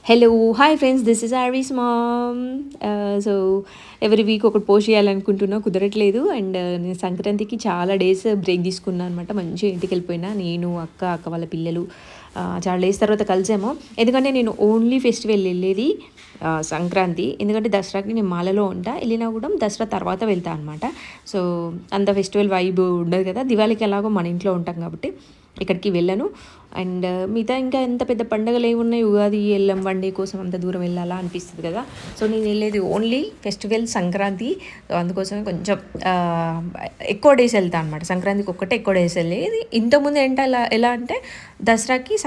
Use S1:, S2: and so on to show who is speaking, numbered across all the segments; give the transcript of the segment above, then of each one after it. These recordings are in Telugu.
S1: Hello hi friends, this is RV's mom. So every week ఒకటి పోస్ట్ చేయాలనుకుంటున్నా, కుదరట్లేదు. అండ్ నేను సంక్రాంతికి చాలా డేస్ బ్రేక్ తీసుకున్నాను అనమాట. మంచిగా ఇంటికి వెళ్ళిపోయినా, నేను అక్క వాళ్ళ పిల్లలు చాలా డేస్ తర్వాత కలిసాము. ఎందుకంటే నేను ఓన్లీ ఫెస్టివల్ వెళ్ళేది సంక్రాంతి. ఎందుకంటే దసరాకి నేను మాలలో ఉంటా, వెళ్ళినా కూడా దసరా తర్వాత వెళ్తా అనమాట. సో అంత ఫెస్టివల్ వైబ్ ఉండదు కదా. దివాళీకి ఎలాగో మన ఇంట్లో ఉంటాం కాబట్టి ఇక్కడికి వెళ్ళను. అండ్ మిగతా ఇంకా ఎంత పెద్ద పండుగలు ఏమున్నాయి, ఉగాది వెళ్ళాం, వన్ డే కోసం అంత దూరం వెళ్ళాలా అనిపిస్తుంది కదా. సో నేను వెళ్ళేది ఓన్లీ ఫెస్టివల్ సంక్రాంతి. సో అందుకోసమే కొంచెం ఎక్కువ డేస్ వెళ్తాను అనమాట. సంక్రాంతికి ఒక్కటే ఎక్కువ డేస్ వెళ్ళేది. ఇంతకుముందు ఏంటో ఎలా అంటే దసరాకి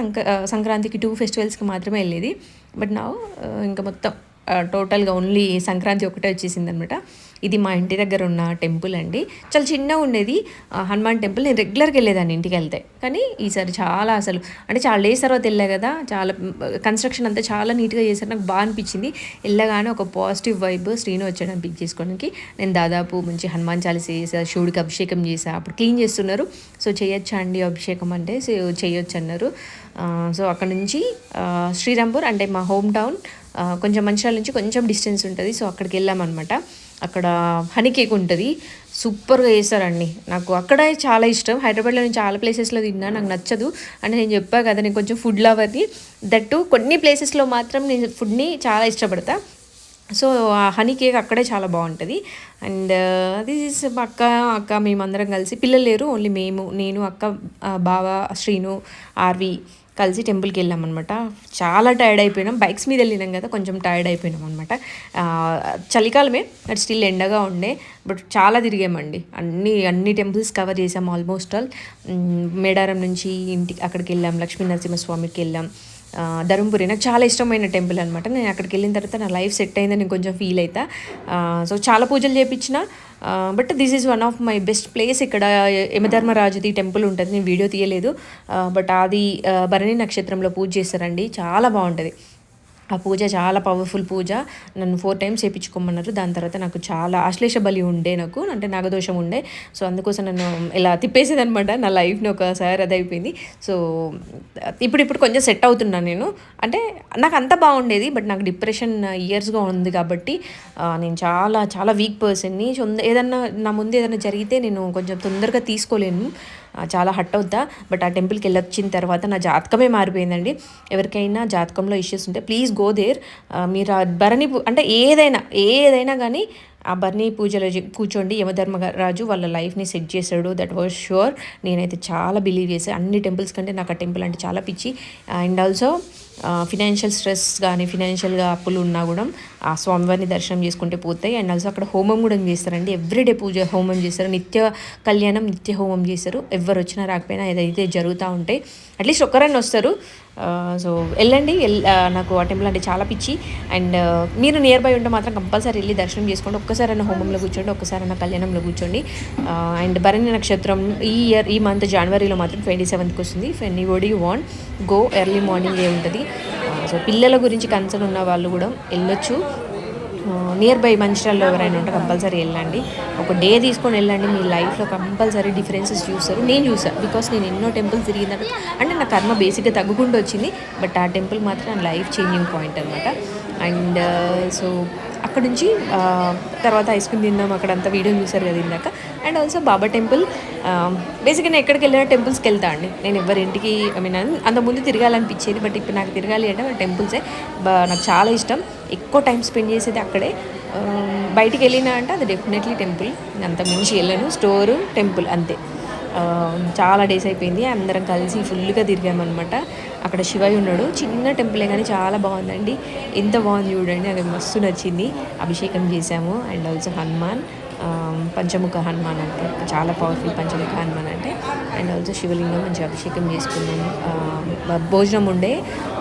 S1: సంక్రాంతికి 2 ఫెస్టివల్స్కి మాత్రమే వెళ్ళేది. బట్ నా ఇంకా మొత్తం టోటల్గా ఓన్లీ సంక్రాంతి ఒకటే వచ్చేసింది అనమాట. ఇది మా ఇంటి దగ్గర ఉన్న టెంపుల్ అండి. చాలా చిన్నగా ఉండేది హనుమాన్ టెంపుల్. నేను రెగ్యులర్గా వెళ్ళేదాన్ని ఇంటికి వెళ్తే. కానీ ఈసారి చాలా అంటే చాలా డేస్ తర్వాత వెళ్ళా కదా, చాలా కన్స్ట్రక్షన్ అంతా చాలా నీట్గా చేశారు. నాకు బాగా అనిపించింది. వెళ్ళగానే ఒక పాజిటివ్ వైబ్. శ్రీను వచ్చాడని పిక్ చేసుకోవడానికి. నేను దాదాపు మంచి హనుమాన్ చాలీసా చేసా, శివుడికి అభిషేకం చేసా. అప్పుడు క్లీన్ చేస్తున్నారు. సో చేయొచ్చా అండి అభిషేకం అంటే, సో చేయొచ్చు అన్నారు. సో అక్కడ నుంచి శ్రీరాంపూర్ అంటే మా హోమ్ టౌన్ కొంచెం మంచిర్యాల నుంచి కొంచెం డిస్టెన్స్ ఉంటుంది. సో అక్కడికి వెళ్ళామన్నమాట. అక్కడ హనీ కేక్ ఉంటుంది, సూపర్గా చేస్తారండి. నాకు అక్కడ చాలా ఇష్టం. హైదరాబాద్లో నేను చాలా ప్లేసెస్లో తిన్నా, నాకు నచ్చదు. అంటే నేను చెప్పా కదా, నేను కొంచెం ఫుడ్ లవర్ని. దట్టు కొన్ని ప్లేసెస్లో మాత్రం నేను ఫుడ్ని చాలా ఇష్టపడతా. సో ఆ హనీ కేక్ అక్కడే చాలా బాగుంటుంది. అండ్ అది అక్క మేమందరం కలిసి, పిల్లలు లేరు, ఓన్లీ నేను అక్క బావ శ్రీను ఆర్వి కలిసి టెంపుల్కి వెళ్ళామన్నమాట. చాలా టైర్డ్ అయిపోయినాం. బైక్స్ మీద వెళ్ళినాం కదా, కొంచెం టైర్డ్ అయిపోయినాం అనమాట. చలికాలమే, బట్ స్టిల్ ఎండగా ఉండే. బట్ చాలా తిరిగామండి. అన్ని టెంపుల్స్ కవర్ చేసాం ఆల్మోస్ట్ ఆల్. మేడారం నుంచి ఇంటికి అక్కడికి వెళ్ళాం, లక్ష్మీ నరసింహస్వామికి వెళ్ళాం. ధర్మపురి నాకు చాలా ఇష్టమైన టెంపుల్ అనమాట. నేను అక్కడికి వెళ్ళిన తర్వాత నా లైఫ్ సెట్ అయిందని నేను కొంచెం ఫీల్ అవుతా. సో చాలా పూజలు చేయించిన. But this is one of my best place. ఇక్కడ యమధర్మరాజుది టెంపుల్ ఉంటుంది. నేను వీడియో తీయలేదు. బట్ అది భరణి నక్షత్రంలో పూజ చేస్తారండి. చాలా బాగుంటుంది ఆ పూజ. చాలా పవర్ఫుల్ పూజ. నన్ను 4 టైమ్స్ చేయించుకోమన్నారు. దాని తర్వాత నాకు చాలా ఆశ్లేష బలి ఉండే, నాకు అంటే నాగదోషం ఉండే. సో అందుకోసం నన్ను ఇలా తిప్పేసేది అనమాట నా లైఫ్ని ఒకసారి. అది అయిపోయింది. సో ఇప్పుడు కొంచెం సెట్ అవుతున్నాను నేను. అంటే నాకు అంత బాగుండేది, బట్ నాకు డిప్రెషన్ ఇయర్స్గా ఉంది కాబట్టి నేను చాలా చాలా వీక్ పర్సన్ని. సో ఏదన్నా నా ముందు ఏదైనా జరిగితే నేను కొంచెం తొందరగా తీసుకోలేను, చాలా హట్ అవుతా. బట్ ఆ టెంపుల్కి వెళ్ళొచ్చిన తర్వాత నా జాతకమే మారిపోయిందండి. ఎవరికైనా జాతకంలో ఇష్యూస్ ఉంటే ప్లీజ్ గో దేర్. మీరు ఆ భరణి అంటే ఏదైనా కానీ ఆ భరణి పూజలో కూర్చోండి. యమధర్మరాజు వాళ్ళ లైఫ్ని సెట్ చేశాడు, దట్ వాజ్ ష్యూర్. నేనైతే చాలా బిలీవ్ చేశాను. అన్ని టెంపుల్స్ కంటే నాకు ఆ టెంపుల్ అంటే చాలా పిచ్చి. అండ్ ఆల్సో ఫినాన్షియల్ స్ట్రెస్ కానీ, ఫినాన్షియల్గా అప్పులు ఉన్నా కూడా ఆ స్వామివారిని దర్శనం చేసుకుంటే పోతాయి. అండ్ ఆల్సో అక్కడ హోమం కూడా చేస్తారండి. ఎవ్రీడే పూజ హోమం చేస్తారు, నిత్య కళ్యాణం, నిత్య హోమం చేస్తారు. ఎవరు వచ్చినా రాకపోయినా ఏదైతే జరుగుతూ ఉంటాయి. అట్లీస్ట్ ఒక్కరైనా వస్తారు. సో వెళ్ళండి. నాకు ఆ టెంపుల్ అంటే చాలా పిచ్చి. అండ్ మీరు నియర్ బై ఉంటే మాత్రం కంపల్సరీ వెళ్ళి దర్శనం చేసుకోండి. ఒక్కసారైనా హోమంలో కూర్చోండి, ఒక్కసారైనా కళ్యాణంలో కూర్చోండి. అండ్ భరణి నక్షత్రం ఈ మంత్ జనవరిలో మాత్రం 27th వస్తుంది. If anybody want go, early morning ఉంటుంది. సో పిల్లల గురించి కన్సర్న్ ఉన్న వాళ్ళు కూడా వెళ్ళొచ్చు. నియర్ బై మంచిర్యాలలో ఎవరైనా ఉంటే కంపల్సరీ వెళ్ళండి. ఒక డే తీసుకొని వెళ్ళండి. మీ లైఫ్లో కంపల్సరీ డిఫరెన్సెస్ చూస్తారు. నేను చూసాను, బికాస్ నేను ఎన్నో టెంపుల్స్ తిరిగిన తర్వాత అంటే నా కర్మ బేసిక్గా తగ్గుకుంటూ వచ్చింది. బట్ ఆ టెంపుల్ మాత్రం నా లైఫ్ చేంజింగ్ పాయింట్ అనమాట. అండ్ సో అక్కడ నుంచి తర్వాత ఐస్ క్రీమ్ తిన్నాం. అక్కడంతా వీడియో చూసారు కదా ఇందాక. And also Baba temple. బేసిక్గా నేను ఎక్కడికి వెళ్ళినా టెంపుల్స్కి వెళ్తా అండి. నేను ఎవరింటికి అంతకుముందు తిరగాలనిపించేది, బట్ ఇప్పుడు నాకు తిరగాలి అంటే టెంపుల్సే నాకు చాలా ఇష్టం. ఎక్కువ టైం స్పెండ్ చేసేది అక్కడే. బయటికి వెళ్ళినా అంటే అది డెఫినెట్లీ టెంపుల్. అంత మించి వెళ్ళను. స్టోరు, టెంపుల్ అంతే. చాలా డేస్ అయిపోయింది. అందరం కలిసి ఫుల్గా తిరిగామన్నమాట. అక్కడ శివయ్య ఉన్నాడు. చిన్న టెంపులే కానీ చాలా బాగుందండి. ఎంత బాగుంది చూడండి, అది మస్తు నచ్చింది. అభిషేకం చేశాము. అండ్ ఆల్సో హనుమాన్, పంచముఖ హనుమాన్ అంటే చాలా పవర్ఫుల్ పంచముఖ హనుమాన్ అంటే. అండ్ ఆల్సో శివలింగం మంచి అభిషేకం చేసుకున్నాము. భోజనం ఉండే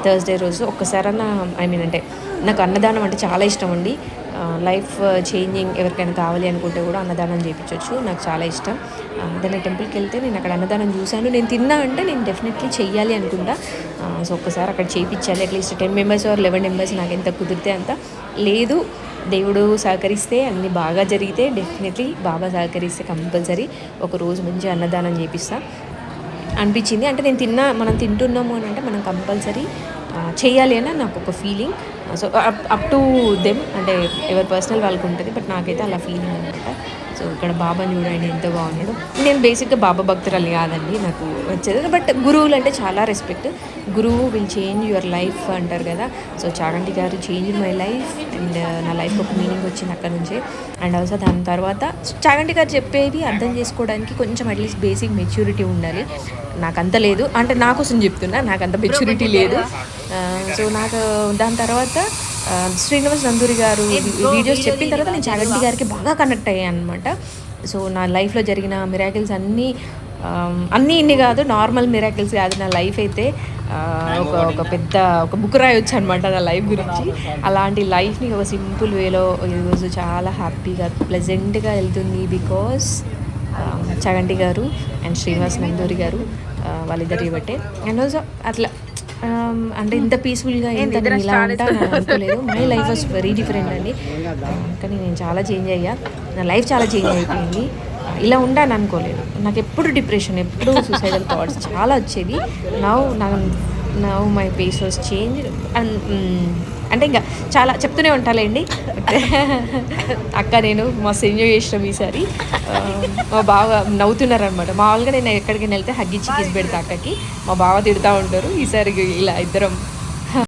S1: థర్స్డే రోజు. ఒక్కసారన్నా అంటే నాకు అన్నదానం అంటే చాలా ఇష్టం అండి. లైఫ్ చేంజింగ్ ఎవరికైనా కావాలి అనుకుంటే కూడా అన్నదానం చేయించవచ్చు. నాకు చాలా ఇష్టం. ఏదైనా టెంపుల్కి వెళ్తే నేను అక్కడ అన్నదానం చూశాను, నేను తిన్నా అంటే నేను డెఫినెట్లీ చెయ్యాలి అనుకుంటా. సో ఒక్కసారి అక్కడ చేయించాలి. అట్లీస్ట్ 10 members ఆర్ 11 members నాకు ఎంత కుదిరితే అంత. లేదు దేవుడు సహకరిస్తే, అన్నీ బాగా జరిగితే డెఫినెట్లీ బాగా సహకరిస్తే కంపల్సరీ ఒకరోజు మంచి అన్నదానం చేపిస్తా అనిపించింది. అంటే మనం తింటున్నాము అని అంటే మనం కంపల్సరీ చేయాలి అని నాకు ఒక feeling. So up to them, అంటే ఎవరి పర్సనల్ వాళ్ళకి ఉంటుంది, బట్ నాకైతే అలా ఫీలింగ్ అనమాట. సో ఇక్కడ బాబాని చూడండి ఎంత బాగున్నాడు. నేను బేసిక్గా బాబా భక్తురాలు కాదండి, నాకు వచ్చేది, బట్ గురువులు అంటే చాలా రెస్పెక్ట్. గురువు విల్ చేంజ్ యువర్ లైఫ్ అంటారు కదా. సో చాగంటి గారు చేంజ్ మై లైఫ్, అండ్ నా లైఫ్ ఒక మీనింగ్ వచ్చింది అక్కడ నుంచే. అండ్ ఆల్సో దాని తర్వాత చాగంటి గారు చెప్పేది అర్థం చేసుకోవడానికి కొంచెం అట్లీస్ట్ బేసిక్ మెచ్యూరిటీ ఉండాలి. నాకు అంత లేదు, అంటే నా కోసం చెప్తున్నా, నాకు అంత మెచ్యూరిటీ లేదు. సో నాకు దాని తర్వాత శ్రీనివాస్ నందూరి గారు వీడియోస్ చెప్పిన తర్వాత నేను చాగంటి గారికి బాగా కనెక్ట్ అయ్యాను అనమాట. సో నా లైఫ్లో జరిగిన మిరాకిల్స్ అన్నీ ఇన్ని కాదు, నార్మల్ మిరాకిల్స్ కాదు. నా లైఫ్ అయితే ఒక పెద్ద ఒక బుక్ రాయొచ్చు అనమాట నా లైఫ్ గురించి. అలాంటి లైఫ్ని ఒక సింపుల్ వేలో ఈరోజు చాలా హ్యాపీగా ప్లెజెంట్గా వెళ్తుంది. బికాస్ చాగంటి గారు అండ్ శ్రీనివాస్ నందూరి గారు వాళ్ళిద్దరి బట్టే. అండ్ ఆల్సో అట్లా అంటే ఇంత పీస్ఫుల్గా ఇంత నేను ఇలా ఉంటా అనుకోలేదు. My life was very different అండి. కానీ నేను చాలా చేంజ్ అయ్యా, నా లైఫ్ చాలా చేంజ్ అయిపోయింది. ఇలా ఉండాలని అనుకోలేదు. నాకు ఎప్పుడు డిప్రెషన్, ఎప్పుడు సూసైడల్ థాట్స్ చాలా వచ్చేది. Now my face was change. And అంటే ఇంకా చాలా చెప్తూనే ఉంటాలేండి. అక్క నేను మస్తు ఎంజాయ్ చేసినాం ఈసారి. మా బావ నవ్వుతున్నారనమాట. మామూలుగా నేను ఎక్కడికి వెళ్తే హగ్గిచ్చి కిస్ పెడతా అక్కకి, మా బావ తిడుతూ ఉంటారు. ఈసారి ఇలా ఇద్దరం